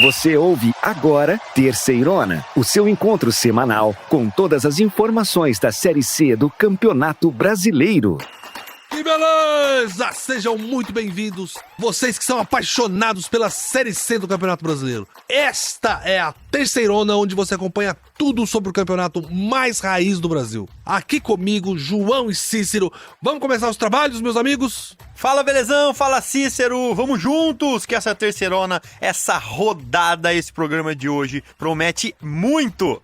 Você ouve agora Terceirona, o seu encontro semanal com todas as informações da Série C do Campeonato Brasileiro. Que beleza! Sejam muito bem-vindos, vocês que são apaixonados pela Série C do Campeonato Brasileiro. Esta é a Terceirona, onde você acompanha tudo sobre o campeonato mais raiz do Brasil. Aqui comigo, João e Cícero. Vamos começar os trabalhos, meus amigos? Fala, Belezão! Fala, Cícero! Vamos juntos, que essa Terceirona, essa rodada, esse programa de hoje promete muito!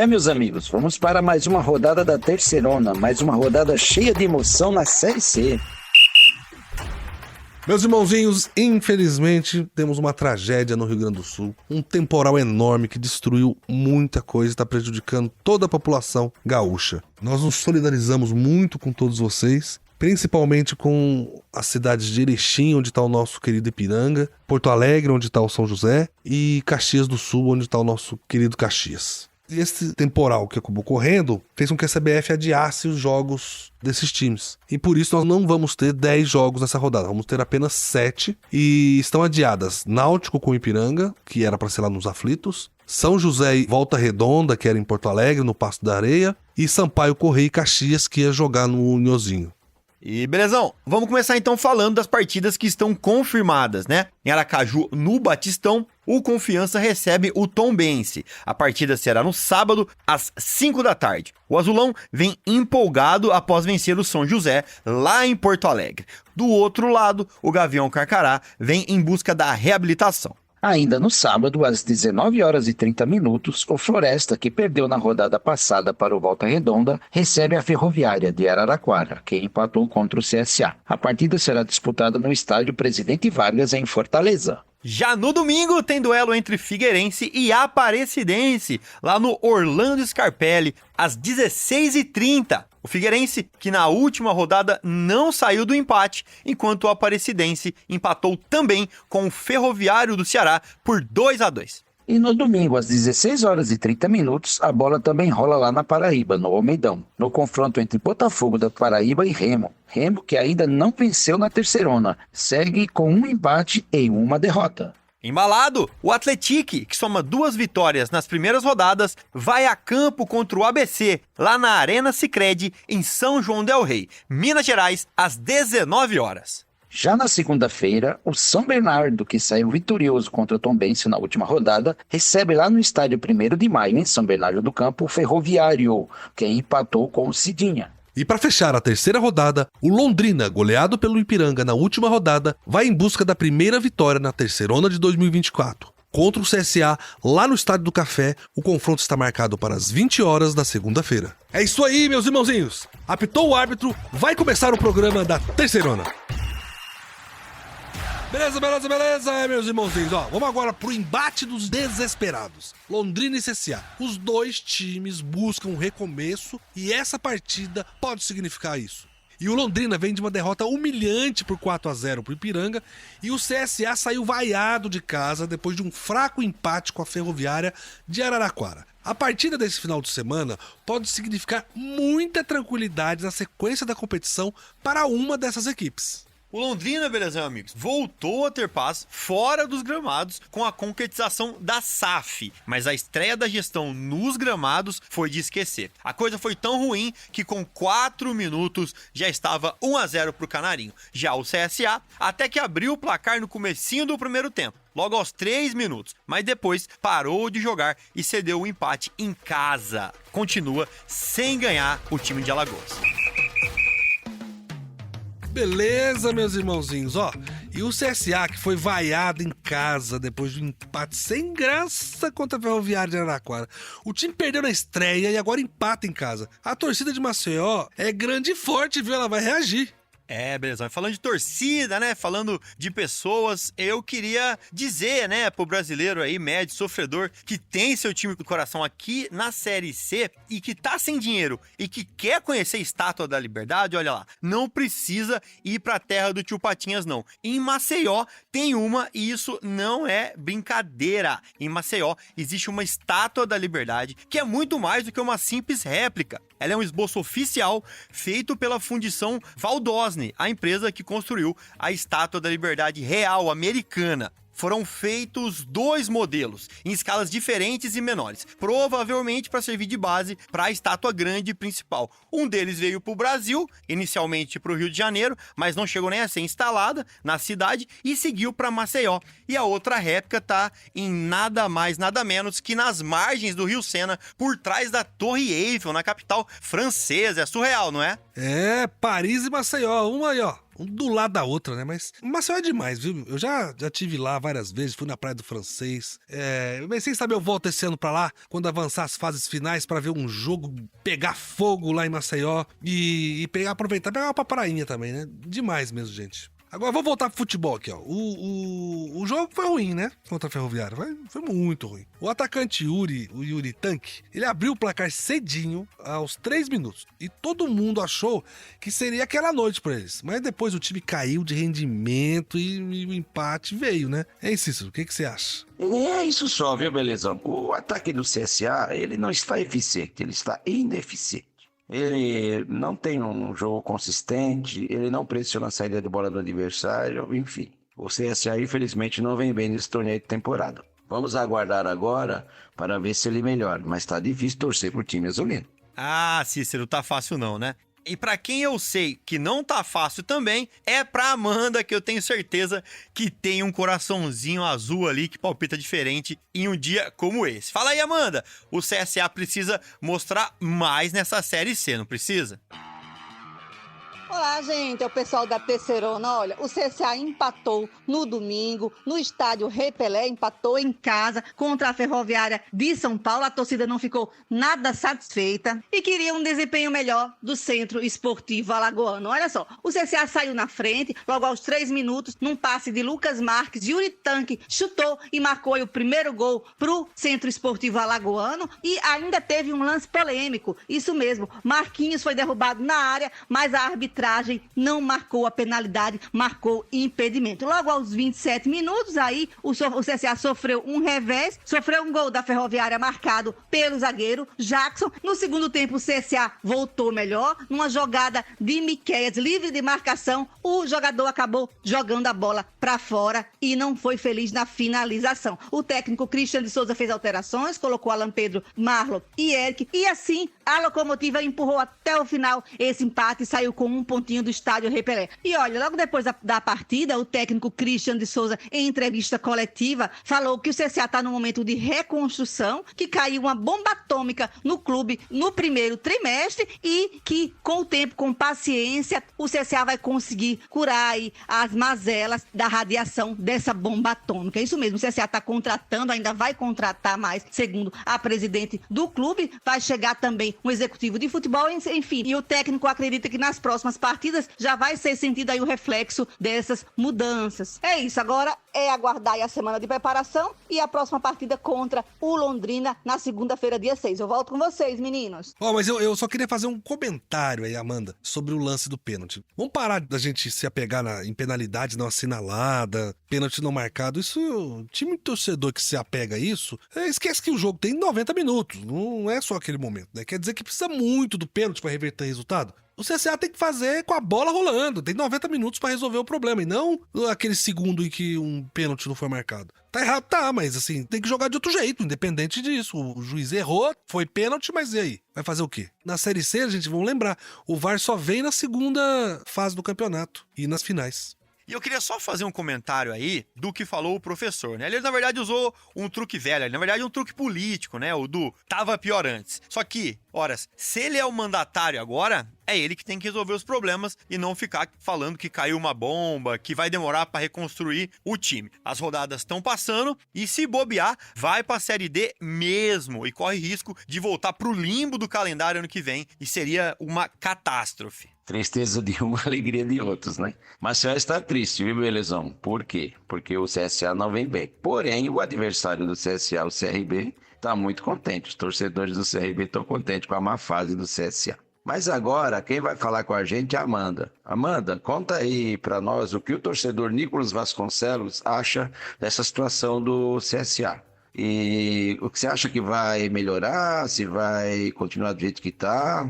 Meus amigos, vamos para mais uma rodada da Terceirona, mais uma rodada cheia de emoção na Série C. Meus irmãozinhos, infelizmente temos uma tragédia no Rio Grande do Sul. Um temporal enorme que destruiu muita coisa e está prejudicando toda a população gaúcha. Nós nos solidarizamos muito com todos vocês, principalmente com as cidades de Erechim, onde está o nosso querido Ipiranga, Porto Alegre, onde está o São José, e Caxias do Sul, onde está o nosso querido Caxias. E esse temporal que acabou correndo fez com que a CBF adiasse os jogos desses times. E por isso nós não vamos ter 10 jogos nessa rodada, vamos ter apenas 7. E estão adiadas Náutico com Ipiranga, que era para ser lá nos Aflitos, São José e Volta Redonda, que era em Porto Alegre, no Passo da Areia, e Sampaio Corrêa e Caxias, que ia jogar no Uniozinho. E belezão, vamos começar então falando das partidas que estão confirmadas, né? Em Aracaju, no Batistão, o Confiança recebe o Tombense. A partida será no sábado, às 5 da tarde. O Azulão vem empolgado após vencer o São José, lá em Porto Alegre. Do outro lado, o Gavião Carcará vem em busca da reabilitação. Ainda no sábado, às 19h30, o Floresta, que perdeu na rodada passada para o Volta Redonda, recebe a Ferroviária de Araraquara, que empatou contra o CSA. A partida será disputada no estádio Presidente Vargas, em Fortaleza. Já no domingo tem duelo entre Figueirense e Aparecidense, lá no Orlando Scarpelli, às 16h30. O Figueirense, que na última rodada não saiu do empate, enquanto o Aparecidense empatou também com o Ferroviário do Ceará por 2-2. E no domingo, às 16h30, a bola também rola lá na Paraíba, no Almeidão, no confronto entre Botafogo da Paraíba e Remo. Remo, que ainda não venceu na Terceirona, segue com um empate e uma derrota. Embalado, o Atlético, que soma 2 vitórias nas primeiras rodadas, vai a campo contra o ABC, lá na Arena Sicredi, em São João del Rei, Minas Gerais, às 19h. Já na segunda-feira, o São Bernardo, que saiu vitorioso contra o Tombense na última rodada, recebe lá no estádio 1º de Maio, em São Bernardo do Campo, o Ferroviário, que empatou com o Cidinha. E para fechar a terceira rodada, o Londrina, goleado pelo Ipiranga na última rodada, vai em busca da primeira vitória na Terceirona de 2024. Contra o CSA, lá no Estádio do Café, o confronto está marcado para as 20h da segunda-feira. É isso aí, meus irmãozinhos! Apitou o árbitro, vai começar o programa da Terceirona. Beleza, meus irmãozinhos. Vamos agora pro embate dos desesperados. Londrina e CSA. Os dois times buscam um recomeço e essa partida pode significar isso. E o Londrina vem de uma derrota humilhante por 4-0 pro Ipiranga e o CSA saiu vaiado de casa depois de um fraco empate com a Ferroviária de Araraquara. A partida desse final de semana pode significar muita tranquilidade na sequência da competição para uma dessas equipes. O Londrina, beleza, amigos, voltou a ter paz fora dos gramados com a concretização da SAF, mas a estreia da gestão nos gramados foi de esquecer. A coisa foi tão ruim que com 4 minutos já estava 1-0 pro Canarinho. Já o CSA até que abriu o placar no comecinho do primeiro tempo, logo aos 3 minutos, mas depois parou de jogar e cedeu o empate em casa. Continua sem ganhar o time de Alagoas. Beleza, meus irmãozinhos, e o CSA, que foi vaiado em casa depois de um empate sem graça contra a Ferroviária de Araraquara. O time perdeu na estreia e agora empata em casa. A torcida de Maceió é grande e forte, viu? Ela vai reagir. Beleza. Falando de torcida, né? Falando de pessoas, eu queria dizer, né, pro brasileiro aí, médio, sofredor, que tem seu time do coração aqui na Série C e que tá sem dinheiro e que quer conhecer a Estátua da Liberdade, olha lá, não precisa ir pra terra do tio Patinhas, não. Em Maceió tem uma e isso não é brincadeira. Em Maceió existe uma Estátua da Liberdade que é muito mais do que uma simples réplica. Ela é um esboço oficial feito pela Fundição Walt Disney, a empresa que construiu a Estátua da Liberdade Real Americana. foram feitos 2 modelos, em escalas diferentes e menores, provavelmente para servir de base para a estátua grande principal. Um deles veio para o Brasil, inicialmente para o Rio de Janeiro, mas não chegou nem a ser instalada na cidade e seguiu para Maceió. E a outra réplica está em nada mais, nada menos que nas margens do Rio Sena, por trás da Torre Eiffel, na capital francesa. É surreal, não é? É, Paris e Maceió, uma aí, ó. Um do lado da outra, né? Mas Maceió é demais, viu? Eu já tive lá várias vezes, fui na Praia do Francês. Mas sem saber, eu volto esse ano pra lá, quando avançar as fases finais, pra ver um jogo pegar fogo lá em Maceió e aproveitar, pegar uma pra prainha também, né? Demais mesmo, gente. Agora, vou voltar pro futebol aqui, ó. O jogo foi ruim, né? Contra a Ferroviária. Foi muito ruim. O atacante o Yuri Tanque, ele abriu o placar cedinho, aos 3 minutos. E todo mundo achou que seria aquela noite pra eles. Mas depois o time caiu de rendimento e o empate veio, né? É isso, Cícero. O que você acha? É isso só, viu, Belezão? O ataque do CSA, ele não está eficiente, ele está ineficiente. Ele não tem um jogo consistente, ele não pressiona a saída de bola do adversário, enfim. O CSA, infelizmente, não vem bem nesse torneio de temporada. Vamos aguardar agora para ver se ele melhora, mas tá difícil torcer pro time azulino. Ah, Cícero, tá fácil não, né? E pra quem eu sei que não tá fácil também, é pra Amanda, que eu tenho certeza que tem um coraçãozinho azul ali que palpita diferente em um dia como esse. Fala aí, Amanda, o CSA precisa mostrar mais nessa Série C, não precisa? Olá, gente, é o pessoal da Terceirona. Olha, o CSA empatou no domingo, no estádio Rei Pelé, empatou em casa contra a Ferroviária de São Paulo. A torcida não ficou nada satisfeita e queria um desempenho melhor do Centro Esportivo Alagoano. Olha só, o CSA saiu na frente, logo aos 3 minutos, num passe de Lucas Marques, Yuri Tanque chutou e marcou aí o primeiro gol pro Centro Esportivo Alagoano e ainda teve um lance polêmico. Isso mesmo, Marquinhos foi derrubado na área, mas a arbitragem não marcou a penalidade, marcou impedimento. Logo aos 27 minutos, aí o CSA sofreu um revés, sofreu um gol da Ferroviária marcado pelo zagueiro Jackson. No segundo tempo, o CSA voltou melhor, numa jogada de Miqueias, livre de marcação, o jogador acabou jogando a bola para fora e não foi feliz na finalização. O técnico Christian de Souza fez alterações, colocou Alan Pedro, Marlon e Eric, e assim a Locomotiva empurrou até o final esse empate e saiu com um pontinho do estádio Rei Pelé. E olha, logo depois da partida, o técnico Christian de Souza, em entrevista coletiva, falou que o CSA está num momento de reconstrução, que caiu uma bomba atômica no clube no primeiro trimestre e que, com o tempo, com paciência, o CSA vai conseguir curar aí as mazelas da radiação dessa bomba atômica. Isso mesmo, o CSA está contratando, ainda vai contratar mais, segundo a presidente do clube, vai chegar também um executivo de futebol, enfim, e o técnico acredita que nas próximas partidas já vai ser sentido aí o reflexo dessas mudanças. É isso, agora é aguardar aí a semana de preparação e a próxima partida contra o Londrina na segunda-feira, dia 6. Eu volto com vocês, meninos. Mas eu só queria fazer um comentário aí, Amanda, sobre o lance do pênalti. Vamos parar da gente se apegar em penalidade não assinalada, pênalti não marcado. Isso, o time torcedor que se apega a isso, esquece que o jogo tem 90 minutos, não é só aquele momento, né? Quer dizer que precisa muito do pênalti para reverter resultado. O CSA tem que fazer com a bola rolando, tem 90 minutos pra resolver o problema, e não aquele segundo em que um pênalti não foi marcado. Tá errado, tá, mas assim, tem que jogar de outro jeito, independente disso. O juiz errou, foi pênalti, mas e aí? Vai fazer o quê? Na Série C, gente, vamos lembrar, o VAR só vem na segunda fase do campeonato e nas finais. E eu queria só fazer um comentário aí do que falou o professor, né? Ele, na verdade, usou um truque velho, na verdade, um truque político, né? O do tava pior antes. Só que, horas, se ele é o mandatário agora, é ele que tem que resolver os problemas e não ficar falando que caiu uma bomba, que vai demorar para reconstruir o time. As rodadas estão passando e, se bobear, vai pra Série D mesmo e corre risco de voltar pro limbo do calendário ano que vem e seria uma catástrofe. Tristeza de um, alegria de outros, né? Maceió está triste, viu, Belezão? Por quê? Porque o CSA não vem bem. Porém, o adversário do CSA, o CRB, está muito contente. Os torcedores do CRB estão contentes com a má fase do CSA. Mas agora, quem vai falar com a gente é a Amanda. Amanda, conta aí para nós o que o torcedor Nicolas Vasconcelos acha dessa situação do CSA. E o que você acha que vai melhorar, se vai continuar do jeito que está?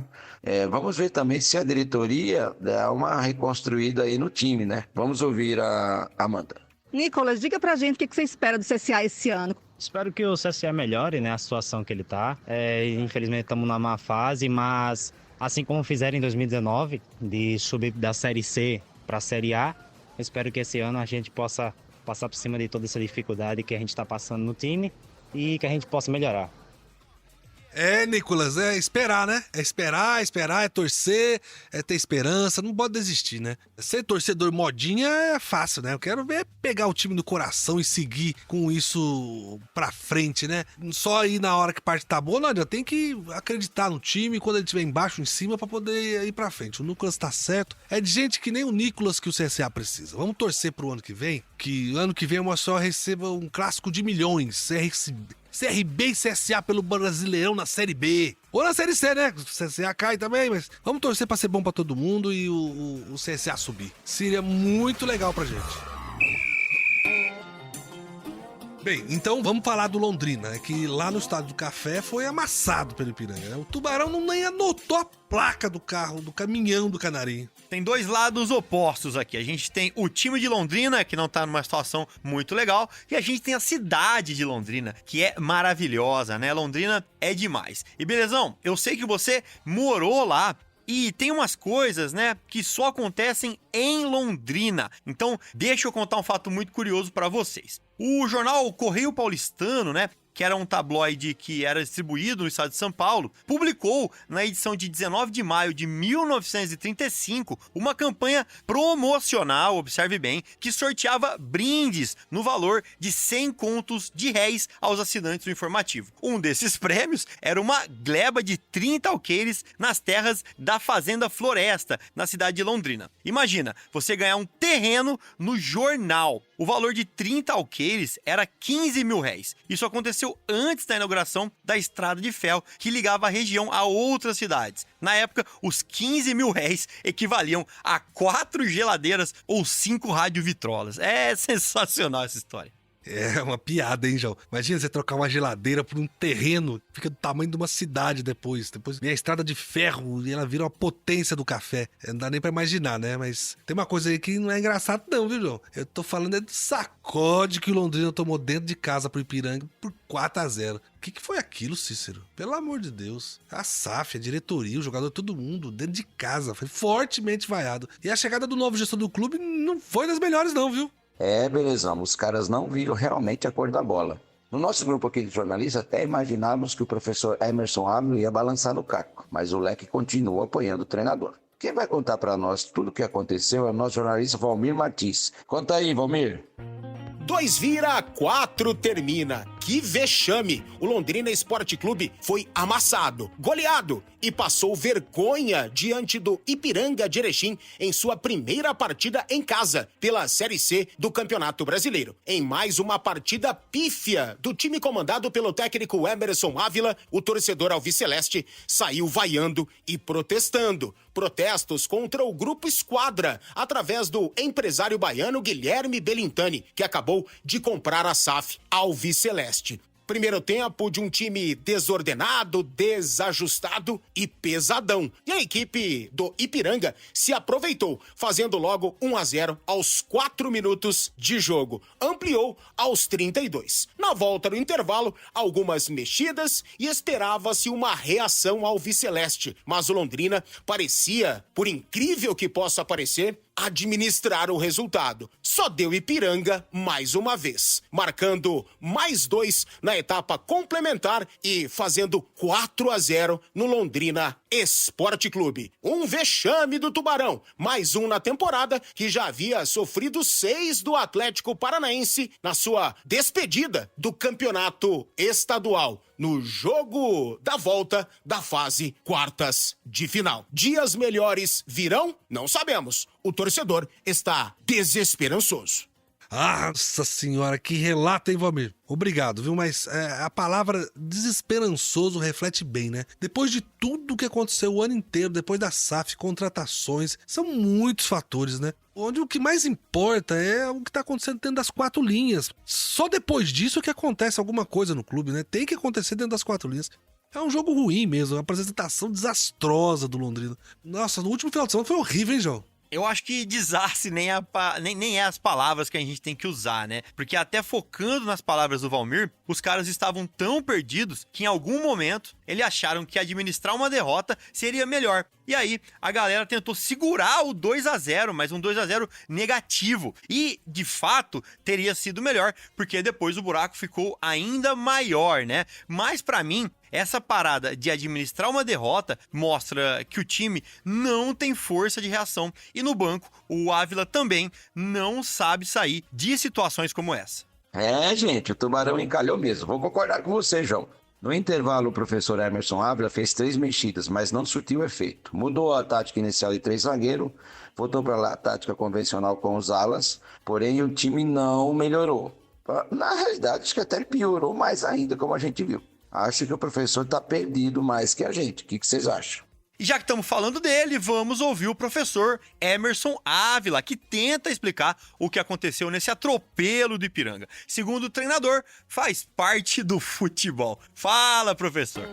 Vamos ver também se a diretoria dá uma reconstruída aí no time, né? Vamos ouvir a Amanda. Nicolas, diga pra gente o que você espera do CSA esse ano. Espero que o CSA melhore, né, a situação que ele tá. Infelizmente estamos numa má fase, mas assim como fizeram em 2019, de subir da Série C para a Série A, espero que esse ano a gente possa passar por cima de toda essa dificuldade que a gente está passando no time e que a gente possa melhorar. Nicolas, é esperar, né? É esperar, é torcer, é ter esperança, não pode desistir, né? Ser torcedor modinha é fácil, né? Eu quero ver pegar o time no coração e seguir com isso pra frente, né? Só ir na hora que a parte tá boa, não adianta, tem que acreditar no time quando ele estiver embaixo, em cima, pra poder ir pra frente. O Nicolas tá certo, é de gente que nem o Nicolas que o CSA precisa. Vamos torcer pro ano que vem, que ano que vem o Maceió receba um clássico de milhões, CRB e CSA pelo Brasileirão na Série B. Ou na Série C, né? O CSA cai também, mas vamos torcer pra ser bom pra todo mundo e o CSA subir. Seria muito legal pra gente. Bem, então vamos falar do Londrina, que lá no Estádio do Café foi amassado pelo Ipiranga, né? O Tubarão nem anotou a placa do carro, do caminhão do Canarinho. Tem dois lados opostos aqui. A gente tem o time de Londrina, que não tá numa situação muito legal, e a gente tem a cidade de Londrina, que é maravilhosa, né? Londrina é demais. E belezão, eu sei que você morou lá, e tem umas coisas, né, que só acontecem em Londrina. Então, deixa eu contar um fato muito curioso para vocês. O jornal Correio Paulistano, né, que era um tabloide que era distribuído no estado de São Paulo, publicou na edição de 19 de maio de 1935 uma campanha promocional, observe bem, que sorteava brindes no valor de 100 contos de réis aos assinantes do informativo. Um desses prêmios era uma gleba de 30 alqueires nas terras da Fazenda Floresta, na cidade de Londrina. Imagina, você ganhar um terreno no jornal. O valor de 30 alqueires era 15 mil réis. Isso aconteceu antes da inauguração da estrada de ferro que ligava a região a outras cidades. Na época, os 15 mil réis equivaliam a 4 geladeiras ou 5 radiovitrolas. É sensacional essa história. É uma piada, hein, João? Imagina você trocar uma geladeira por um terreno, fica do tamanho de uma cidade depois. Depois vem a estrada de ferro e ela vira uma potência do café. Não dá nem pra imaginar, né? Mas tem uma coisa aí que não é engraçado não, viu, João? Eu tô falando do sacode que o Londrina tomou dentro de casa pro Ipiranga por 4-0. O que foi aquilo, Cícero? Pelo amor de Deus. A SAF, a diretoria, o jogador, todo mundo, dentro de casa. Foi fortemente vaiado. E a chegada do novo gestor do clube não foi das melhores não, viu? Belezão, os caras não viram realmente a cor da bola. No nosso grupo aqui de jornalistas, até imaginávamos que o professor Emerson Ávila ia balançar no caco, mas o Leque continua apoiando o treinador. Quem vai contar para nós tudo o que aconteceu é o nosso jornalista Valmir Martins. Conta aí, Valmir. 2 vira, 4 termina. Que vexame! O Londrina Esporte Clube foi amassado, goleado e passou vergonha diante do Ipiranga de Erechim em sua primeira partida em casa pela Série C do Campeonato Brasileiro. Em mais uma partida pífia do time comandado pelo técnico Emerson Ávila, o torcedor alviceleste saiu vaiando e protestando. Protestos contra o Grupo Esquadra, através do empresário baiano Guilherme Belintani, que acabou de comprar a SAF alviceleste. Primeiro tempo de um time desordenado, desajustado e pesadão. E a equipe do Ipiranga se aproveitou, fazendo logo 1-0 aos 4 minutos de jogo. Ampliou aos 32. Na volta do intervalo, algumas mexidas e esperava-se uma reação alviceleste. Mas o Londrina parecia, por incrível que possa parecer, administrar o resultado. Só deu Ipiranga mais uma vez, marcando mais 2 na etapa complementar e fazendo 4-0 no Londrina Esporte Clube. Um vexame do Tubarão, mais um na temporada, que já havia sofrido 6 do Atlético Paranaense na sua despedida do campeonato estadual, no jogo da volta da fase quartas de final. Dias melhores virão? Não sabemos. O torcedor está desesperançoso. Nossa senhora, que relato, hein, Valmir? Obrigado, viu? Mas a palavra desesperançoso reflete bem, né? Depois de tudo que aconteceu o ano inteiro, depois da SAF, contratações, são muitos fatores, né? Onde o que mais importa é o que tá acontecendo dentro das 4 linhas. Só depois disso que acontece alguma coisa no clube, né? Tem que acontecer dentro das 4 linhas. É um jogo ruim mesmo, uma apresentação desastrosa do Londrina. Nossa, no último final de semana foi horrível, hein, João? Eu acho que desastre nem é as palavras que a gente tem que usar, né? Porque até focando nas palavras do Valmir, os caras estavam tão perdidos que em algum momento eles acharam que administrar uma derrota seria melhor. E aí a galera tentou segurar o 2-0, mas um 2-0 negativo. E, de fato, teria sido melhor, porque depois o buraco ficou ainda maior, né? Mas pra mim, essa parada de administrar uma derrota mostra que o time não tem força de reação. E no banco, o Ávila também não sabe sair de situações como essa. Gente, o Tubarão encalhou mesmo. Vou concordar com você, João. No intervalo, o professor Emerson Ávila fez 3 mexidas, mas não surtiu efeito. Mudou a tática inicial de 3 zagueiros, voltou para a tática convencional com os alas, porém o time não melhorou. Na realidade, acho que até piorou mais ainda, como a gente viu. Acho que o professor está perdido mais que a gente. O que vocês acham? E já que estamos falando dele, vamos ouvir o professor Emerson Ávila, que tenta explicar o que aconteceu nesse atropelo do Ipiranga. Segundo o treinador, faz parte do futebol. Fala, professor.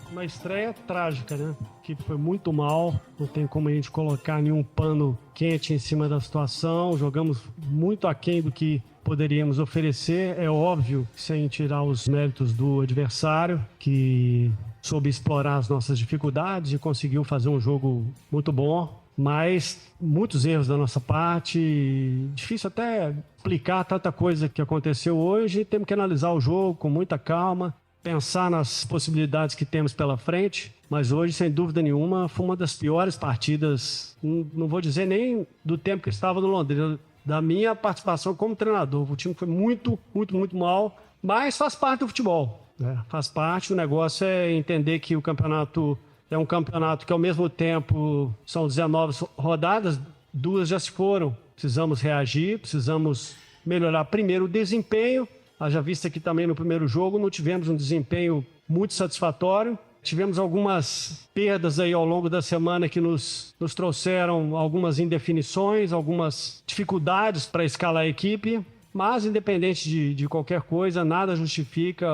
Uma estreia trágica, né? Que foi muito mal, não tem como a gente colocar nenhum pano quente em cima da situação. Jogamos muito aquém do que poderíamos oferecer. É óbvio, sem tirar os méritos do adversário, que soube explorar as nossas dificuldades e conseguiu fazer um jogo muito bom, mas muitos erros da nossa parte. Difícil até explicar tanta coisa que aconteceu hoje. Temos que analisar o jogo com muita calma, pensar nas possibilidades que temos pela frente, mas hoje, sem dúvida nenhuma, foi uma das piores partidas, não vou dizer nem do tempo que estava no Londrina, da minha participação como treinador. O time foi muito, muito, muito mal, mas faz parte do futebol. Faz parte, o negócio é entender que o campeonato é um campeonato que ao mesmo tempo são 19 rodadas, 2 já se foram. Precisamos reagir, precisamos melhorar primeiro o desempenho. Haja vista que também no primeiro jogo não tivemos um desempenho muito satisfatório. Tivemos algumas perdas aí ao longo da semana que nos trouxeram algumas indefinições, algumas dificuldades para escalar a equipe. Mas, independente de qualquer coisa, nada justifica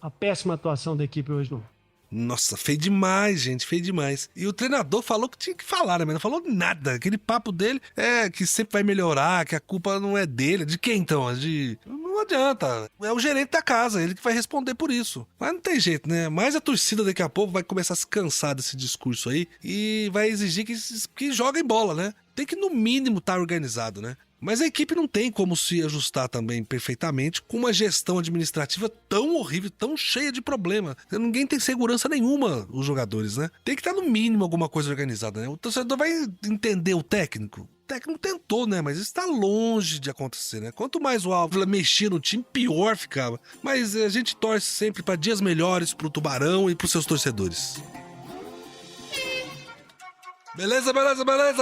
a péssima atuação da equipe hoje, não. Nossa, feio demais, gente, feio demais. E o treinador falou que tinha que falar, né? Mas não falou nada. Aquele papo dele é que sempre vai melhorar, que a culpa não é dele. De quem, então? Não adianta. É o gerente da casa, ele que vai responder por isso. Mas não tem jeito, né? Mas a torcida daqui a pouco vai começar a se cansar desse discurso aí e vai exigir que joguem bola, né? Tem que, no mínimo, estar organizado, né? Mas a equipe não tem como se ajustar também perfeitamente com uma gestão administrativa tão horrível, tão cheia de problema. Ninguém tem segurança nenhuma, os jogadores, né? Tem que estar no mínimo alguma coisa organizada, né? O torcedor vai entender o técnico. O técnico tentou, né? Mas isso está longe de acontecer, né? Quanto mais o Ávila mexia no time, pior ficava. Mas a gente torce sempre para dias melhores pro Tubarão e pros seus torcedores. Beleza,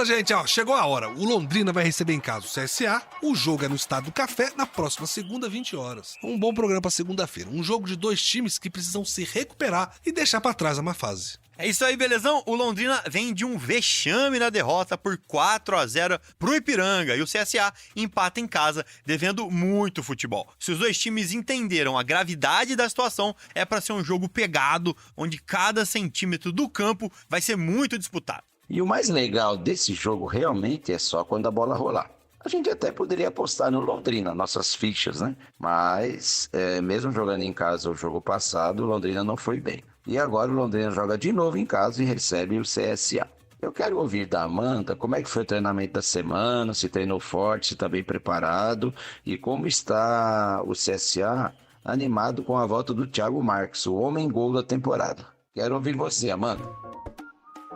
gente. Chegou a hora. O Londrina vai receber em casa o CSA. O jogo é no Estádio do Café, na próxima segunda, 20 horas. Um bom programa para segunda-feira. Um jogo de 2 times que precisam se recuperar e deixar para trás a má fase. É isso aí, belezão? O Londrina vem de um vexame na derrota por 4-0 pro Ipiranga e o CSA empata em casa, devendo muito futebol. Se os 2 times entenderam a gravidade da situação, é para ser um jogo pegado, onde cada centímetro do campo vai ser muito disputado. E o mais legal desse jogo realmente é só quando a bola rolar. A gente até poderia apostar no Londrina, nossas fichas, né? Mas, mesmo jogando em casa o jogo passado, o Londrina não foi bem. E agora o Londrina joga de novo em casa e recebe o CSA. Eu quero ouvir da Amanda como é que foi o treinamento da semana, se treinou forte, se está bem preparado e como está o CSA animado com a volta do Thiago Marques, o homem-gol da temporada. Quero ouvir você, Amanda.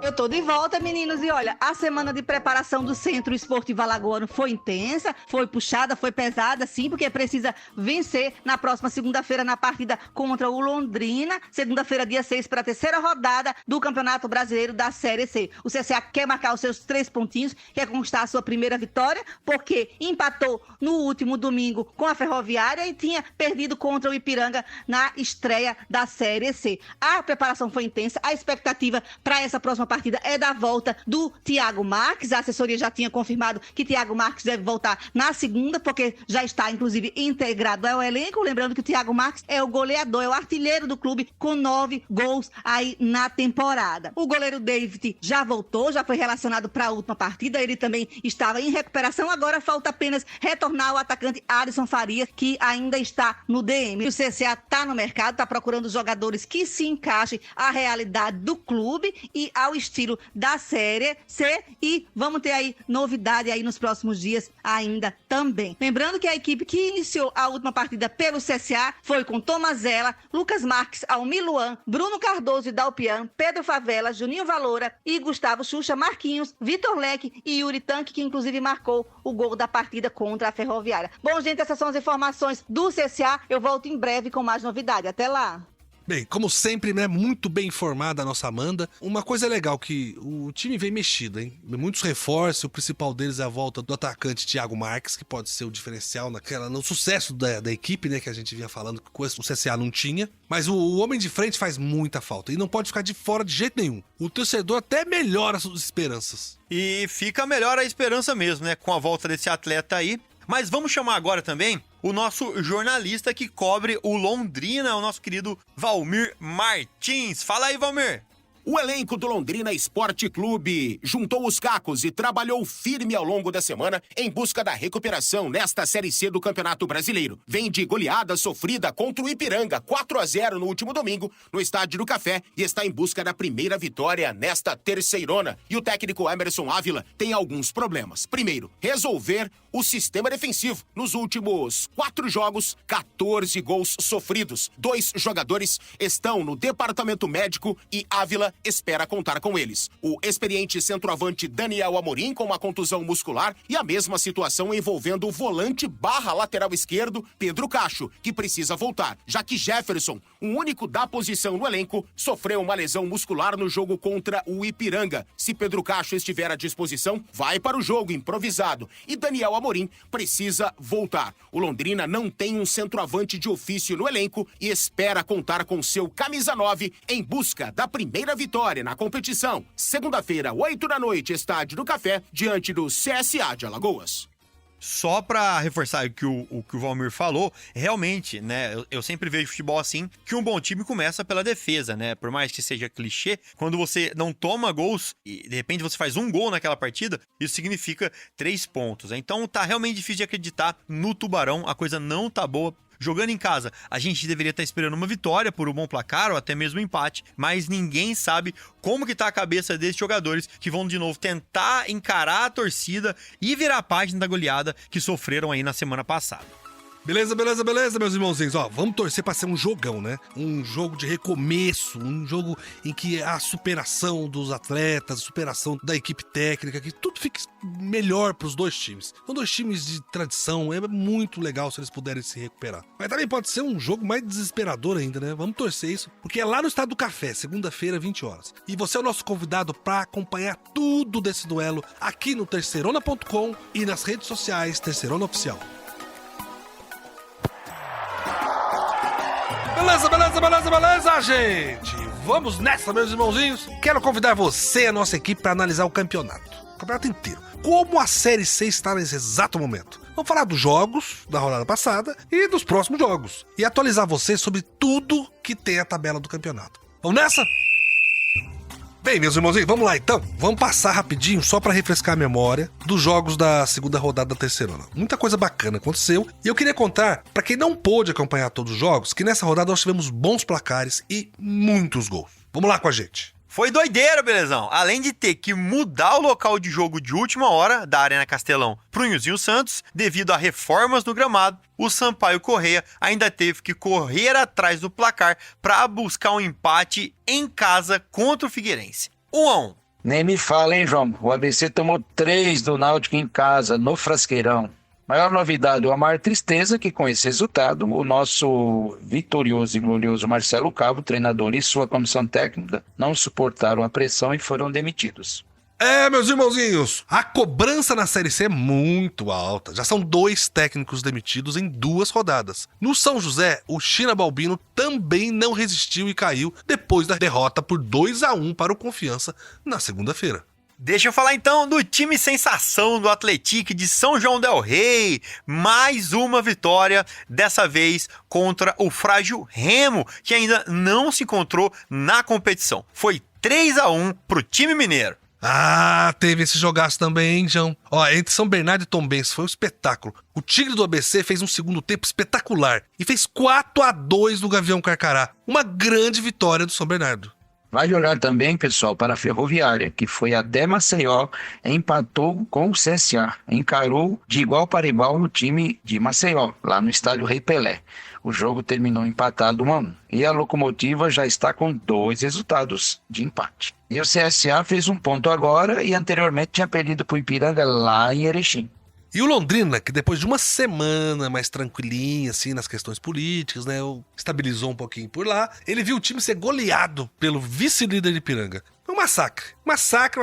Eu tô de volta, meninos, e olha, a semana de preparação do Centro Esportivo Alagoano foi intensa, foi puxada, foi pesada, sim, porque precisa vencer na próxima segunda-feira na partida contra o Londrina, segunda-feira, dia 6, para a terceira rodada do Campeonato Brasileiro da Série C. O CSA quer marcar os seus 3 pontinhos, quer conquistar a sua primeira vitória, porque empatou no último domingo com a Ferroviária e tinha perdido contra o Ipiranga na estreia da Série C. A preparação foi intensa, a expectativa para essa próxima partida é da volta do Thiago Marques. A assessoria já tinha confirmado que Thiago Marques deve voltar na segunda, porque já está, inclusive, integrado ao elenco. Lembrando que o Thiago Marques é o goleador, é o artilheiro do clube, com 9 gols aí na temporada. O goleiro David já voltou, já foi relacionado para a última partida. Ele também estava em recuperação. Agora falta apenas retornar o atacante Alisson Faria, que ainda está no DM. O CSA está no mercado, está procurando jogadores que se encaixem à realidade do clube e ao estilo da Série C, e vamos ter aí novidade aí nos próximos dias ainda também. Lembrando que a equipe que iniciou a última partida pelo CSA foi com Tomazella, Lucas Marques, Almir Luan, Bruno Cardoso e Dalpian, Pedro Favela, Juninho Valora e Gustavo Xuxa, Marquinhos, Vitor Leque e Yuri Tanque, que inclusive marcou o gol da partida contra a Ferroviária. Bom, gente, essas são as informações do CSA. Eu volto em breve com mais novidade. Até lá! Bem, como sempre, né, muito bem informada a nossa Amanda. Uma coisa legal que o time vem mexido, hein? Muitos reforços, o principal deles é a volta do atacante Thiago Marques, que pode ser o diferencial no sucesso da equipe, né, que a gente vinha falando que o CSA não tinha. Mas o homem de frente faz muita falta e não pode ficar de fora de jeito nenhum. O torcedor até melhora as suas esperanças. E fica melhor a esperança mesmo, né, com a volta desse atleta aí. Mas vamos chamar agora também o nosso jornalista que cobre o Londrina, o nosso querido Valmir Martins. Fala aí, Valmir! O elenco do Londrina Esporte Clube juntou os cacos e trabalhou firme ao longo da semana em busca da recuperação nesta Série C do Campeonato Brasileiro. Vem de goleada sofrida contra o Ipiranga, 4-0 no último domingo, no Estádio do Café, e está em busca da primeira vitória nesta terceirona. E o técnico Emerson Ávila tem alguns problemas. Primeiro, resolver o sistema defensivo. Nos últimos 4 jogos, 14 gols sofridos. 2 jogadores estão no departamento médico e Ávila espera contar com eles. O experiente centroavante Daniel Amorim com uma contusão muscular e a mesma situação envolvendo o volante / lateral esquerdo Pedro Cacho, que precisa voltar, já que Jefferson, o único da posição no elenco, sofreu uma lesão muscular no jogo contra o Ipiranga. Se Pedro Cacho estiver à disposição, vai para o jogo improvisado e Daniel Amorim precisa voltar. O Londrina não tem um centroavante de ofício no elenco e espera contar com seu camisa 9 em busca da primeira vitória na competição. Segunda-feira, 8 da noite, Estádio do Café, diante do CSA de Alagoas. Só pra reforçar o que o Valmir falou, realmente, né, eu sempre vejo futebol assim, que um bom time começa pela defesa, né, por mais que seja clichê, quando você não toma gols e de repente você faz um gol naquela partida, isso significa 3 pontos, né? Então tá realmente difícil de acreditar no Tubarão, a coisa não tá boa. Jogando em casa, a gente deveria estar esperando uma vitória por um bom placar ou até mesmo um empate, mas ninguém sabe como que tá a cabeça desses jogadores que vão de novo tentar encarar a torcida e virar a página da goleada que sofreram aí na semana passada. Beleza, meus irmãozinhos. Ó, vamos torcer pra ser um jogão, né? Um jogo de recomeço, um jogo em que a superação dos atletas, a superação da equipe técnica, que tudo fique melhor pros dois times. São 2 times de tradição, é muito legal se eles puderem se recuperar. Mas também pode ser um jogo mais desesperador ainda, né? Vamos torcer isso, porque é lá no Estádio do Café, segunda-feira, 20 horas. E você é o nosso convidado pra acompanhar tudo desse duelo aqui no terceirona.com e nas redes sociais Terceirona Oficial. Beleza, gente? Vamos nessa, meus irmãozinhos. Quero convidar você e a nossa equipe para analisar o campeonato inteiro. Como a Série C está nesse exato momento. Vamos falar dos jogos da rodada passada e dos próximos jogos. E atualizar você sobre tudo que tem a tabela do campeonato. Vamos nessa? Bem, meus irmãozinhos, vamos lá então. Vamos passar rapidinho só para refrescar a memória dos jogos da segunda rodada da terceirona. Muita coisa bacana aconteceu e eu queria contar, para quem não pôde acompanhar todos os jogos, que nessa rodada nós tivemos bons placares e muitos gols. Vamos lá com a gente. Foi doideira, belezão. Além de ter que mudar o local de jogo de última hora da Arena Castelão pro Nhozinho Santos, devido a reformas no gramado, o Sampaio Corrêa ainda teve que correr atrás do placar para buscar um empate em casa contra o Figueirense. 1-1. Nem me fala, hein, João? O ABC tomou 3 do Náutico em casa, no Frasqueirão. Maior novidade, a maior tristeza que com esse resultado, o nosso vitorioso e glorioso Marcelo Cabo, treinador e sua comissão técnica, não suportaram a pressão e foram demitidos. Meus irmãozinhos, a cobrança na Série C é muito alta. Já são 2 técnicos demitidos em 2 rodadas. No São José, o China Balbino também não resistiu e caiu depois da derrota por 2-1 para o Confiança na segunda-feira. Deixa eu falar então do time sensação do Atlético de São João del Rei. Mais uma vitória, dessa vez contra o frágil Remo, que ainda não se encontrou na competição. Foi 3-1 pro time mineiro. Teve esse jogaço também, hein, João? Entre São Bernardo e Tombense, foi um espetáculo. O Tigre do ABC fez um segundo tempo espetacular e fez 4-2 no Gavião Carcará. Uma grande vitória do São Bernardo. Vale olhar também, pessoal, para a Ferroviária, que foi até Maceió, empatou com o CSA, encarou de igual para igual o time de Maceió, lá no estádio Rei Pelé. O jogo terminou empatado 1-1. E a Locomotiva já está com 2 resultados de empate. E o CSA fez 1 ponto agora e anteriormente tinha perdido para o Ipiranga lá em Erechim. E o Londrina, que depois de uma semana mais tranquilinha, assim, nas questões políticas, né, estabilizou um pouquinho por lá, ele viu o time ser goleado pelo vice-líder de Ipiranga. Foi um massacre. Massacre.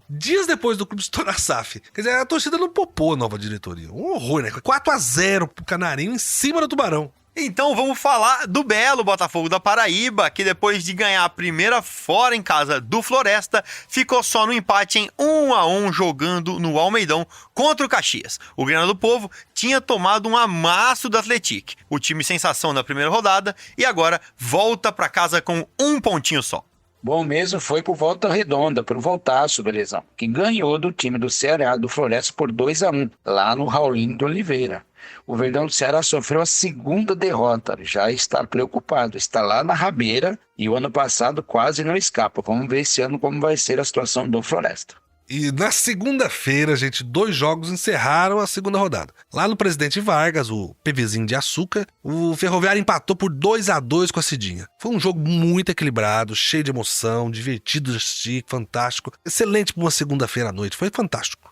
Dias depois do clube estourar a SAF. Quer dizer, a torcida não popou a nova diretoria. Um horror, né? 4-0 pro Canarinho em cima do Tubarão. Então vamos falar do belo Botafogo da Paraíba, que depois de ganhar a primeira fora em casa do Floresta, ficou só no empate em 1-1 jogando no Almeidão contra o Caxias. O Grana do Povo tinha tomado um amasso do Atlético, o time sensação da primeira rodada, e agora volta para casa com 1 pontinho só. Bom mesmo foi pro Volta Redonda, pro Voltaço, belezão, que ganhou do time do Ceará, do Floresta, por 2-1, lá no Raulinho de Oliveira. O Verdão do Ceará sofreu a segunda derrota, já está preocupado, está lá na rabeira e o ano passado quase não escapa. Vamos ver esse ano como vai ser a situação do Floresta. E na segunda-feira, gente, 2 jogos encerraram a segunda rodada. Lá no Presidente Vargas, o PVzinho de açúcar, o Ferroviário empatou por 2-2 com a Cidinha. Foi um jogo muito equilibrado, cheio de emoção, divertido de assistir, fantástico. Excelente para uma segunda-feira à noite, foi fantástico.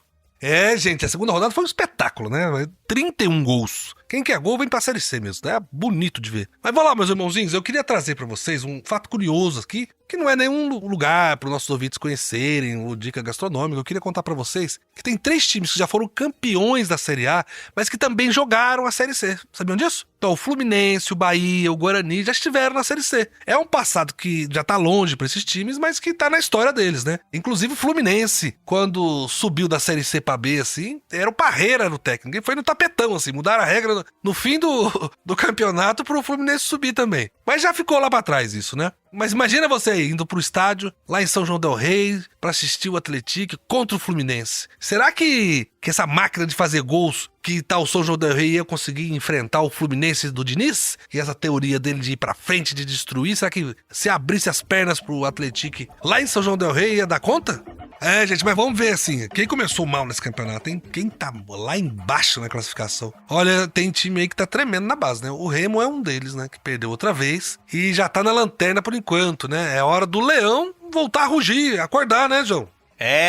Gente, a segunda rodada foi um espetáculo, né? 31 gols. Quem quer gol vem pra Série C mesmo, é bonito de ver. Mas vamos lá, meus irmãozinhos, eu queria trazer pra vocês um fato curioso aqui, que não é nenhum lugar para os nossos ouvintes conhecerem, ou dica gastronômica. Eu queria contar pra vocês que tem 3 times que já foram campeões da Série A, mas que também jogaram a Série C. Sabiam disso? Então, o Fluminense, o Bahia, o Guarani já estiveram na Série C. É um passado que já tá longe pra esses times, mas que tá na história deles, né? Inclusive o Fluminense, quando subiu da Série C pra B, assim, era o Parreira no técnico. E foi no tapetão, assim, mudaram a regra no fim do campeonato pro Fluminense subir também. Mas já ficou lá pra trás isso, né? Mas imagina você indo pro estádio, lá em São João del Rei, pra assistir o Atlético contra o Fluminense. Será que essa máquina de fazer gols que tá o São João del Rei ia conseguir enfrentar o Fluminense do Diniz? E essa teoria dele de ir pra frente, de destruir, será que se abrisse as pernas pro Atlético lá em São João del Rei ia dar conta? Gente, mas vamos ver assim, quem começou mal nesse campeonato, hein? Quem tá lá embaixo na classificação? Olha, tem time aí que tá tremendo na base, né? O Remo é um deles, né? Que perdeu outra vez e já tá na lanterna por enquanto, né? É hora do Leão voltar a rugir, acordar, né, João?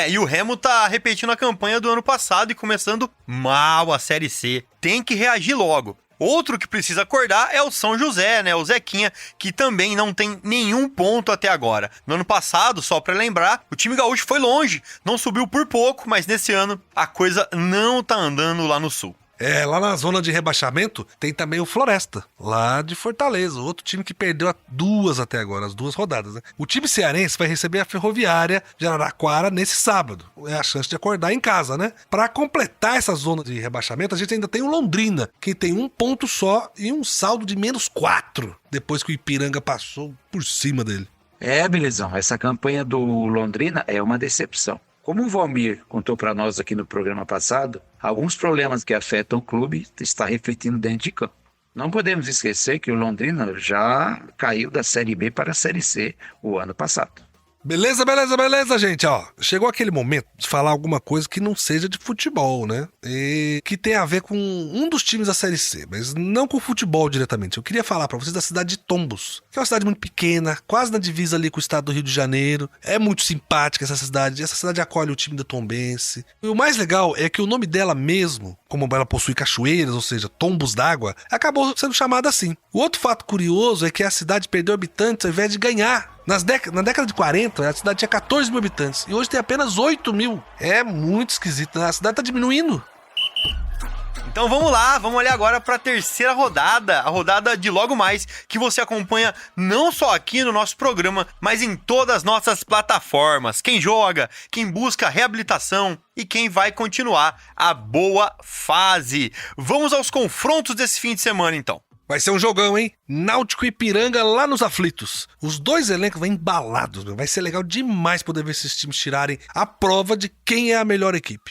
E o Remo tá repetindo a campanha do ano passado e começando mal a Série C. Tem que reagir logo. Outro que precisa acordar é o São José, né? O Zequinha, que também não tem nenhum ponto até agora. No ano passado, só pra lembrar, o time gaúcho foi longe, não subiu por pouco, mas nesse ano a coisa não tá andando lá no sul. Lá na zona de rebaixamento tem também o Floresta, lá de Fortaleza, outro time que perdeu até agora, as 2 rodadas, né? O time cearense vai receber a Ferroviária de Araraquara nesse sábado. É a chance de acordar em casa, né? Pra completar essa zona de rebaixamento, a gente ainda tem o Londrina, que tem 1 ponto só e um saldo de -4, depois que o Ipiranga passou por cima dele. Belezão, essa campanha do Londrina é uma decepção. Como o Valmir contou para nós aqui no programa passado, alguns problemas que afetam o clube estão refletindo dentro de campo. Não podemos esquecer que o Londrina já caiu da Série B para a Série C o ano passado. Beleza, gente, ó. Chegou aquele momento de falar alguma coisa que não seja de futebol, né? E que tem a ver com um dos times da Série C, mas não com futebol diretamente. Eu queria falar pra vocês da cidade de Tombos, que é uma cidade muito pequena, quase na divisa ali com o estado do Rio de Janeiro. É muito simpática essa cidade acolhe o time da Tombense. E o mais legal é que o nome dela mesmo, como ela possui cachoeiras, ou seja, tombos d'água, acabou sendo chamada assim. O outro fato curioso é que a cidade perdeu habitantes ao invés de ganhar. Na década de 40, a cidade tinha 14 mil habitantes e hoje tem apenas 8 mil. É muito esquisito, né? A cidade tá diminuindo. Então vamos lá, vamos olhar agora para a terceira rodada, a rodada de logo mais, que você acompanha não só aqui no nosso programa, mas em todas as nossas plataformas. Quem joga, quem busca reabilitação e quem vai continuar a boa fase. Vamos aos confrontos desse fim de semana, então. Vai ser um jogão, hein? Náutico e Ipiranga lá nos aflitos. Os dois elencos vão embalados, meu. Vai ser legal demais poder ver esses times tirarem a prova de quem é a melhor equipe.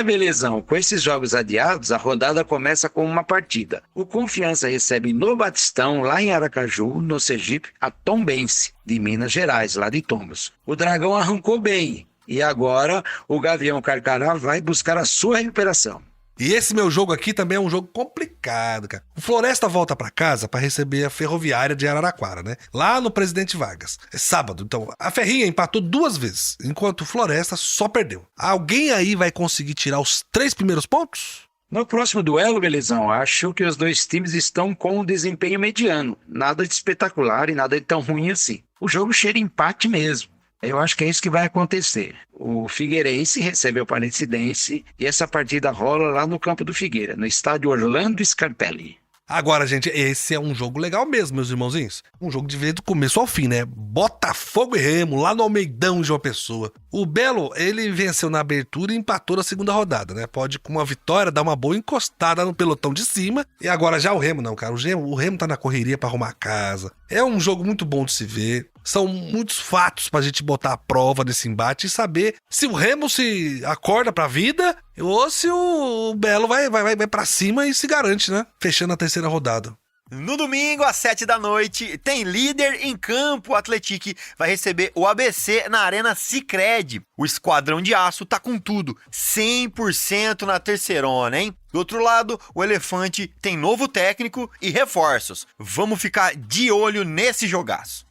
Belezão. Com esses jogos adiados, a rodada começa com uma partida. O Confiança recebe no Batistão, lá em Aracaju, no Sergipe, a Tombense, de Minas Gerais, lá de Tombos. O Dragão arrancou bem e agora o Gavião Carcará vai buscar a sua recuperação. E esse meu jogo aqui também é um jogo complicado, cara. O Floresta volta pra casa pra receber a Ferroviária de Araraquara, né? Lá no Presidente Vargas. É sábado, então a Ferrinha empatou 2 vezes, enquanto o Floresta só perdeu. Alguém aí vai conseguir tirar os 3 primeiros pontos? No próximo duelo, Belezão, acho que os dois times estão com um desempenho mediano. Nada de espetacular e nada de tão ruim assim. O jogo cheira empate mesmo. Eu acho que é isso que vai acontecer. O Figueirense recebe o Aparecidense e essa partida rola lá no campo do Figueira, no estádio Orlando Scarpelli. Agora, gente, esse é um jogo legal mesmo, meus irmãozinhos. Um jogo de ver do começo ao fim, né? Botafogo e Remo, lá no Almeidão de João Pessoa. O Belo, ele venceu na abertura e empatou na segunda rodada, né? Pode, com uma vitória, dar uma boa encostada no pelotão de cima. E agora já o Remo não, cara. O Remo tá na correria pra arrumar a casa. É um jogo muito bom de se ver. São muitos fatos pra gente botar à prova desse embate e saber se o Remo se acorda pra vida ou se o Belo vai pra cima e se garante, né? Fechando a terceira rodada. No domingo, às 7 da noite, tem líder em campo. O Atlético vai receber o ABC na Arena Sicredi. O Esquadrão de Aço tá com tudo, 100% na terceirona, hein? Do outro lado, o Elefante tem novo técnico e reforços. Vamos ficar de olho nesse jogaço.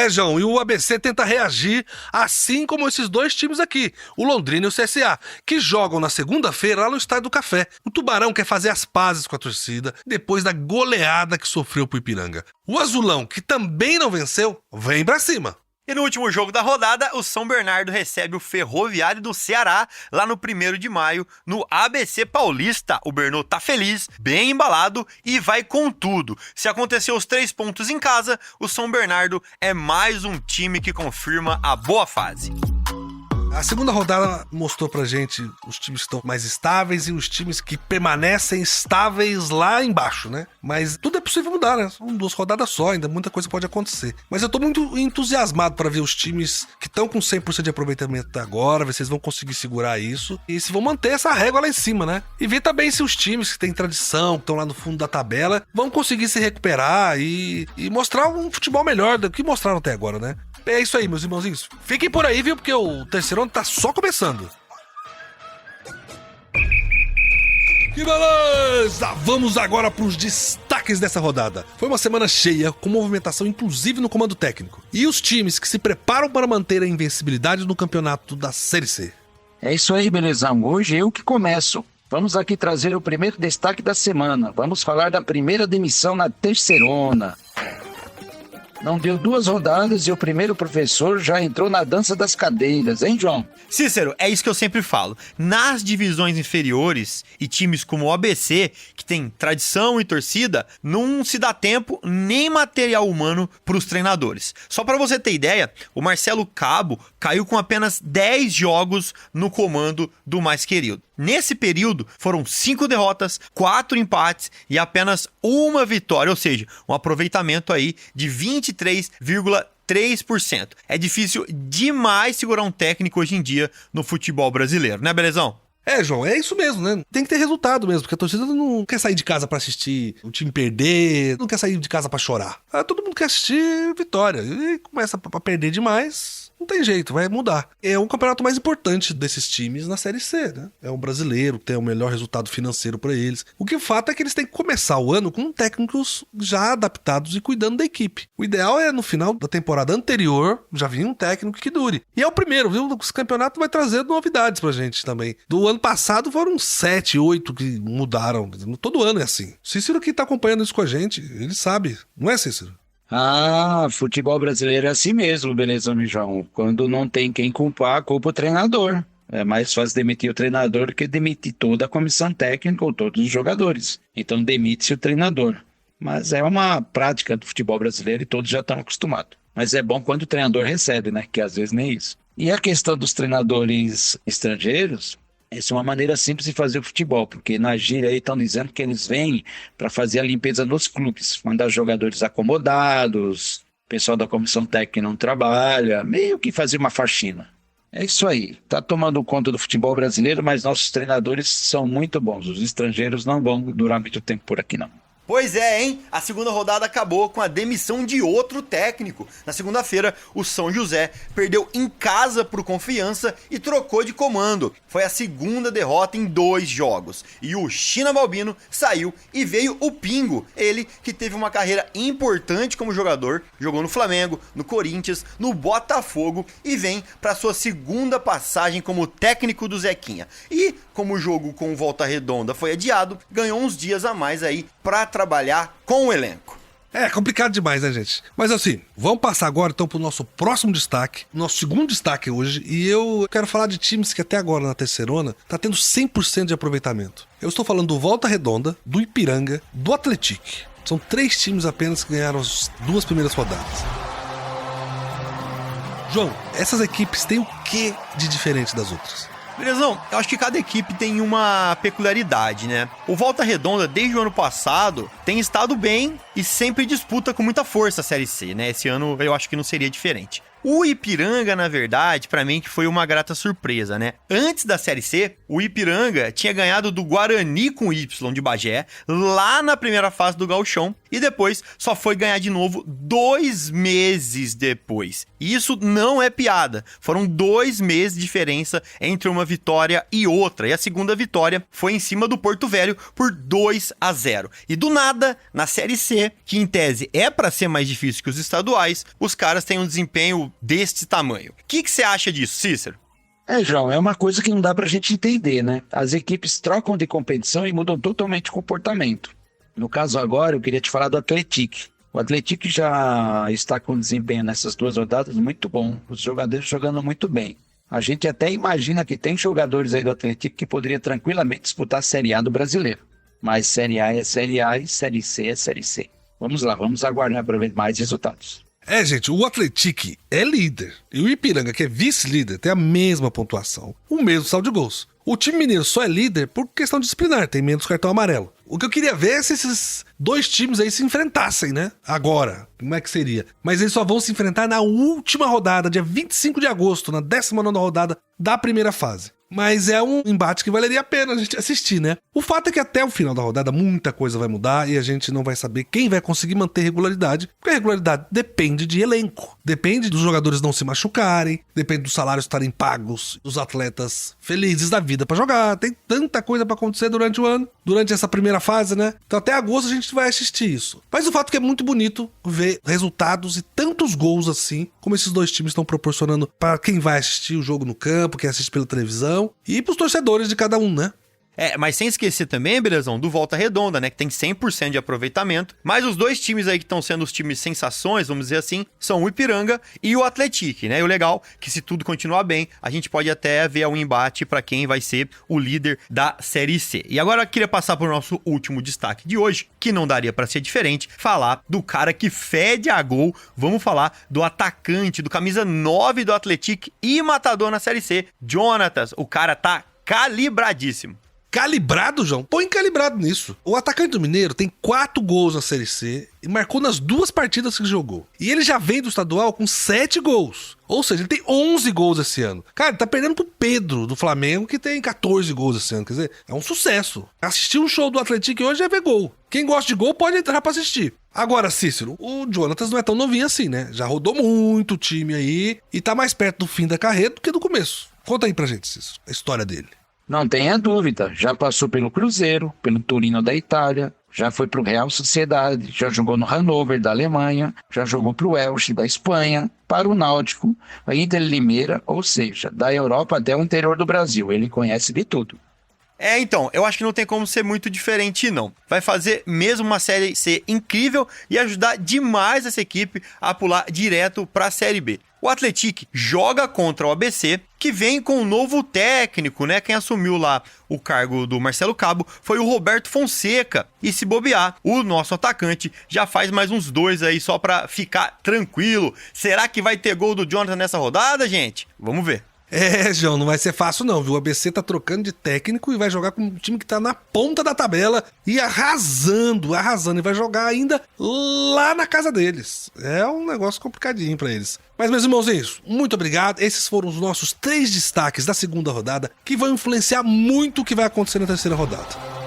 João, e o ABC tenta reagir, assim como esses dois times aqui, o Londrina e o CSA, que jogam na segunda-feira lá no Estádio do Café. O Tubarão quer fazer as pazes com a torcida, depois da goleada que sofreu pro Ipiranga. O Azulão, que também não venceu, vem pra cima. E no último jogo da rodada, o São Bernardo recebe o Ferroviário do Ceará, lá no 1º de maio, no ABC Paulista. O Bernô tá feliz, bem embalado e vai com tudo. Se acontecer os 3 pontos em casa, o São Bernardo é mais um time que confirma a boa fase. A segunda rodada mostrou pra gente os times que estão mais estáveis e os times que permanecem estáveis lá embaixo, né? Mas tudo é possível mudar, né? São 2 rodadas só, ainda muita coisa pode acontecer. Mas eu tô muito entusiasmado pra ver os times que estão com 100% de aproveitamento agora, ver se eles vão conseguir segurar isso e se vão manter essa régua lá em cima, né? E ver também se os times que têm tradição, que estão lá no fundo da tabela, vão conseguir se recuperar e mostrar um futebol melhor do que mostraram até agora, né? É isso aí, meus irmãozinhos. Fiquem por aí, viu? Porque o terceirão tá só começando. Que beleza! Vamos agora para os destaques dessa rodada. Foi uma semana cheia, com movimentação inclusive no comando técnico. E os times que se preparam para manter a invencibilidade no campeonato da Série C. É isso aí, Belezão. Hoje eu que começo. Vamos aqui trazer o primeiro destaque da semana. Vamos falar da primeira demissão na terceirona. Não deu 2 rodadas e o primeiro professor já entrou na dança das cadeiras, hein, João? Cícero, é isso que eu sempre falo. Nas divisões inferiores e times como o ABC, que tem tradição e torcida, não se dá tempo nem material humano para os treinadores. Só para você ter ideia, o Marcelo Cabo caiu com apenas 10 jogos no comando do mais querido. Nesse período, foram 5 derrotas, 4 empates e apenas 1 vitória, ou seja, um aproveitamento aí de 23,3%. É difícil demais segurar um técnico hoje em dia no futebol brasileiro, né, Belezão? João, é isso mesmo, né? Tem que ter resultado mesmo, porque a torcida não quer sair de casa pra assistir o time perder, não quer sair de casa pra chorar. Todo mundo quer assistir vitória e começa a perder demais. Não tem jeito, vai mudar. É o campeonato mais importante desses times na Série C, né? É um brasileiro, tem o melhor resultado financeiro pra eles. O que fato é que eles têm que começar o ano com técnicos já adaptados e cuidando da equipe. O ideal é, no final da temporada anterior, já vir um técnico que dure. E é o primeiro, viu? Esse campeonato vai trazer novidades pra gente também. Do ano passado foram 7, 8 que mudaram. Todo ano é assim. Cícero que tá acompanhando isso com a gente, ele sabe. Não é, Cícero? Futebol brasileiro é assim mesmo, beleza, Mijão? Quando não tem quem culpar, culpa o treinador. É mais fácil demitir o treinador do que demitir toda a comissão técnica ou todos os jogadores. Então demite-se o treinador. Mas é uma prática do futebol brasileiro e todos já estão acostumados. Mas é bom quando o treinador recebe, né? Que às vezes nem isso. E a questão dos treinadores estrangeiros, essa é uma maneira simples de fazer o futebol, porque na gíria aí estão dizendo que eles vêm para fazer a limpeza dos clubes, mandar jogadores acomodados, o pessoal da comissão técnica não trabalha, meio que fazer uma faxina. É isso aí, tá tomando conta do futebol brasileiro, mas nossos treinadores são muito bons, os estrangeiros não vão durar muito tempo por aqui não. Pois é, hein? A segunda rodada acabou com a demissão de outro técnico. Na segunda-feira, o São José perdeu em casa pro Confiança e trocou de comando. Foi a segunda derrota em 2 jogos. E o China Balbino saiu e veio o Pingo. Ele que teve uma carreira importante como jogador, jogou no Flamengo, no Corinthians, no Botafogo e vem para sua segunda passagem como técnico do Zequinha. E como o jogo com Volta Redonda foi adiado, ganhou uns dias a mais aí para trabalhar com o elenco. É complicado demais, né, gente? Mas assim, vamos passar agora então pro nosso próximo destaque, nosso segundo destaque hoje, e eu quero falar de times que até agora na Terceirona tá tendo 100% de aproveitamento. Eu estou falando do Volta Redonda, do Ipiranga, do Atlético. São 3 times apenas que ganharam as 2 primeiras rodadas. João, essas equipes têm o que de diferente das outras? Belezão, eu acho que cada equipe tem uma peculiaridade, né? O Volta Redonda, desde o ano passado, tem estado bem e sempre disputa com muita força a Série C, né? Esse ano eu acho que não seria diferente. O Ipiranga, na verdade, pra mim que foi uma grata surpresa, né? Antes da Série C, o Ipiranga tinha ganhado do Guarani com Y de Bagé, lá na primeira fase do Gauchão, e depois só foi ganhar de novo 2 meses depois. E isso não é piada. Foram 2 meses de diferença entre uma vitória e outra. E a segunda vitória foi em cima do Porto Velho por 2-0. E do nada, na Série C, que em tese é pra ser mais difícil que os estaduais, os caras têm um desempenho deste tamanho. O que você acha disso, Cícero? João, é uma coisa que não dá pra gente entender, né? As equipes trocam de competição e mudam totalmente o comportamento. No caso agora, eu queria te falar do Atlético. O Atlético já está com desempenho nessas 2 rodadas muito bom. Os jogadores jogando muito bem. A gente até imagina que tem jogadores aí do Atlético que poderia tranquilamente disputar a Série A do brasileiro. Mas Série A é Série A e Série C é Série C. Vamos lá, vamos aguardar para ver mais resultados. Gente, o Atlético é líder. E o Ipiranga, que é vice-líder, tem a mesma pontuação. O mesmo saldo de gols. O time mineiro só é líder por questão disciplinar, tem menos cartão amarelo. O que eu queria ver é se esses 2 times aí se enfrentassem, né? Agora, como é que seria? Mas eles só vão se enfrentar na última rodada, dia 25 de agosto, na 19ª rodada da primeira fase. Mas é um embate que valeria a pena a gente assistir, né? O fato é que até o final da rodada muita coisa vai mudar e a gente não vai saber quem vai conseguir manter regularidade, porque a regularidade depende de elenco, depende dos jogadores não se machucarem, depende dos salários estarem pagos, dos atletas felizes da vida pra jogar, tem tanta coisa pra acontecer durante o ano, durante essa primeira fase, né? Então até agosto a gente vai assistir isso. Mas o fato é que é muito bonito ver resultados e tantos gols assim, como esses 2 times estão proporcionando para quem vai assistir o jogo no campo, quem assiste pela televisão, e pros torcedores de cada um, né? Mas sem esquecer também, belezão, do Volta Redonda, né, que tem 100% de aproveitamento, mas os 2 times aí que estão sendo os times sensações, vamos dizer assim, são o Ipiranga e o Atlético, né, e o legal é que se tudo continuar bem, a gente pode até ver um embate para quem vai ser o líder da Série C. E agora eu queria passar pro nosso último destaque de hoje, que não daria para ser diferente, falar do cara que fede a gol, vamos falar do atacante, do camisa 9 do Atlético e matador na Série C, Jonatas, o cara tá calibradíssimo. Calibrado, João? Põe calibrado nisso. O atacante do Mineiro tem 4 gols na Série C e marcou nas 2 partidas que jogou. E ele já vem do estadual com 7 gols. Ou seja, ele tem 11 gols esse ano. Cara, ele tá perdendo pro Pedro, do Flamengo, que tem 14 gols esse ano. Quer dizer, é um sucesso. Assistir um show do Atlético hoje é ver gol. Quem gosta de gol pode entrar pra assistir. Agora, Cícero, o Jonatas não é tão novinho assim, né? Já rodou muito o time aí e tá mais perto do fim da carreira do que do começo. Conta aí pra gente, Cícero, a história dele. Não tenha dúvida, já passou pelo Cruzeiro, pelo Torino da Itália, já foi para o Real Sociedade, já jogou no Hannover da Alemanha, já jogou para o Elche da Espanha, para o Náutico, a Inter Limeira, ou seja, da Europa até o interior do Brasil, ele conhece de tudo. Então, eu acho que não tem como ser muito diferente, não. Vai fazer mesmo uma Série C incrível e ajudar demais essa equipe a pular direto para a Série B. O Atlético joga contra o ABC, que vem com um novo técnico, né? Quem assumiu lá o cargo do Marcelo Cabo foi o Roberto Fonseca. E se bobear, o nosso atacante já faz mais uns 2 aí só para ficar tranquilo. Será que vai ter gol do Jonathan nessa rodada, gente? Vamos ver. João, não vai ser fácil não, viu? O ABC tá trocando de técnico e vai jogar com um time que tá na ponta da tabela e arrasando, e vai jogar ainda lá na casa deles. É um negócio complicadinho pra eles. Mas, meus irmãozinhos, muito obrigado. Esses foram os nossos 3 destaques da segunda rodada que vão influenciar muito o que vai acontecer na terceira rodada.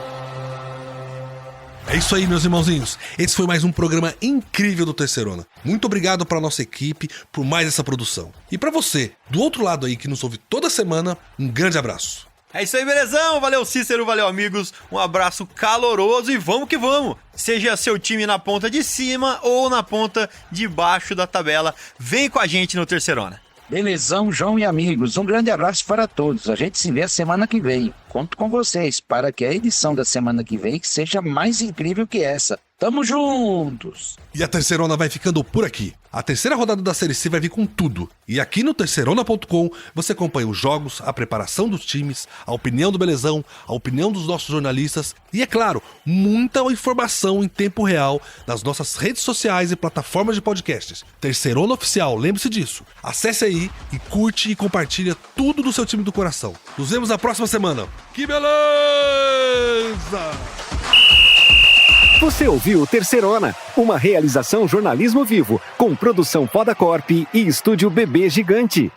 É isso aí, meus irmãozinhos. Esse foi mais um programa incrível do Terceirona. Muito obrigado para nossa equipe por mais essa produção. E para você, do outro lado aí que nos ouve toda semana, um grande abraço. É isso aí, belezão? Valeu, Cícero, valeu, amigos. Um abraço caloroso e vamos que vamos. Seja seu time na ponta de cima ou na ponta de baixo da tabela, vem com a gente no Terceirona. Belezão, João e amigos, um grande abraço para todos. A gente se vê a semana que vem. Conto com vocês para que a edição da semana que vem seja mais incrível que essa. Tamo juntos! E a Terceirona vai ficando por aqui. A terceira rodada da Série C vai vir com tudo. E aqui no Terceirona.com você acompanha os jogos, a preparação dos times, a opinião do Belezão, a opinião dos nossos jornalistas e, é claro, muita informação em tempo real nas nossas redes sociais e plataformas de podcasts. Terceirona Oficial, lembre-se disso. Acesse aí e curte e compartilha tudo do seu time do coração. Nos vemos na próxima semana. Que beleza! Você ouviu Terceirona, uma realização jornalismo vivo, com produção Poda Corp e estúdio Bebê Gigante.